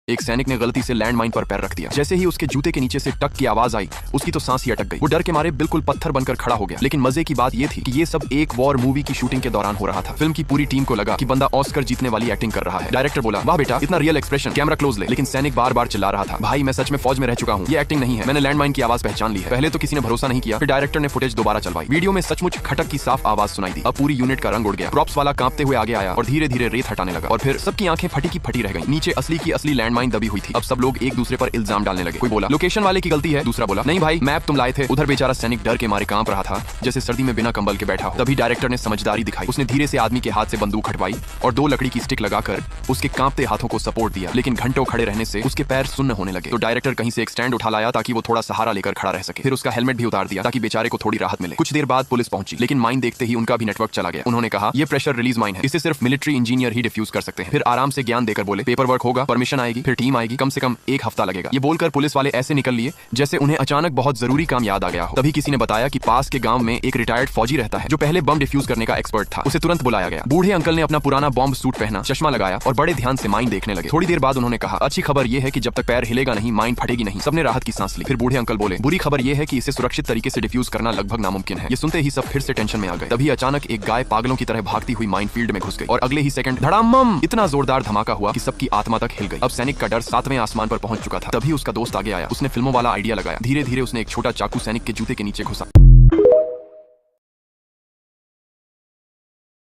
एक सैनिक ने गलती से लैंडमाइन पर पैर रख दिया। जैसे ही उसके जूते के नीचे से टक की आवाज आई, उसकी तो सांस ही अटक गई। वो डर के मारे बिल्कुल पत्थर बनकर खड़ा हो गया। लेकिन मजे की बात ये थी कि ये सब एक वॉर मूवी की शूटिंग के दौरान हो रहा था। फिल्म की पूरी टीम को लगा कि बंदा ऑस्कर जीतने वाली एक्टिंग कर रहा है। डायरेक्टर बोला, वाह बेटा, इतना रियल एक्सप्रेशन, कैमरा क्लोज ले। लेकिन सैनिक बार बार चिल्ला रहा था, भाई मैं सच में फौज में रह चुका हूँ, ये एक्टिंग नहीं है, मैंने लैंडमाइन की आवाज पहचान ली है। पहले तो किसी ने भरोसा नहीं किया, फिर डायरेक्टर ने फुटेज दोबारा चलवाई। वीडियो में सचमुच खटक की साफ आवाज सुनाई दी। अब पूरी यूनिट का रंग उड़ गया। प्रॉप्स वाला कांपते हुए आगे आया और धीरे धीरे रेत हटाने लगा। और फिर सबकी आंखें फटी की फटी रह गई। नीचे असली की असली लैंडमाइन दबी हुई थी। अब सब लोग एक दूसरे पर इल्जाम डालने लगे। कोई बोला लोकेशन वाले की गलती है, दूसरा बोला नहीं भाई मैप तुम लाए थे। उधर बेचारा सैनिक डर के मारे कांप रहा था, जैसे सर्दी में बिना कंबल के बैठा हो। तभी डायरेक्टर ने समझदारी दिखाई। उसने धीरे से आदमी के हाथ से बंदूक हटवाई और 2 लकड़ी की स्टिक लगाकर उसके कांपते हाथों को सपोर्ट दिया। लेकिन घंटों खड़े रहने से उसके पैर सुन्न होने लगे। तो डायरेक्टर कहीं से एक स्टैंड उठा लाया ताकि वो थोड़ा सहारा लेकर खड़ा रह सके। फिर उसका हेलमेट भी उतार दिया ताकि बेचारे को थोड़ी राहत मिले। कुछ देर बाद पुलिस पहुंची, लेकिन माइन देखते ही उनका भी नेटवर्क चला गया। उन्होंने कहा ये प्रेशर रिलीज माइन है, इसे सिर्फ मिलिट्री इंजीनियर ही डिफ्यूज कर सकते हैं। फिर आराम से ज्ञान देकर बोले पेपर वर्क होगा, परमिशन आएगी, फिर टीम आएगी, कम से कम 1 हफ्ता लगेगा। ये बोलकर पुलिस वाले ऐसे निकल लिए जैसे उन्हें अचानक बहुत जरूरी काम याद आ गया हो। तभी किसी ने बताया कि पास के गांव में एक रिटायर्ड फौजी रहता है जो पहले बम डिफ्यूज करने का एक्सपर्ट था। उसे तुरंत बुलाया गया। बूढ़े अंकल ने अपना पुराना बॉम्ब सूट पहना, चश्मा लगाया और बड़े ध्यान से माइन देखने लगे। थोड़ी देर बाद उन्होंने कहा अच्छी खबर यह है कि जब तक पैर हिलेगा नहीं माइन फटेगी नहीं। सबने राहत की सांस ली। फिर बूढ़े अंकल बोले बुरी खबर यह है कि इसे सुरक्षित तरीके से डिफ्यूज करना लगभग नामुमकिन है। ये सुनते ही सब फिर से टेंशन में आ गए। तभी अचानक एक गाय पागलों की तरह भागती हुई माइन फील्ड में घुस गई और अगले ही सेकंड धड़ाम इतना जोरदार धमाका हुआ कि सबकी आत्मा तक हिल गई। अब सैनिक का डर 7वें आसमान पर पहुंच चुका था। तभी उसका दोस्त आगे आया। उसने फिल्मों वाला आइडिया लगाया। धीरे धीरे उसने एक छोटा चाकू सैनिक के जूते के नीचे घुसा।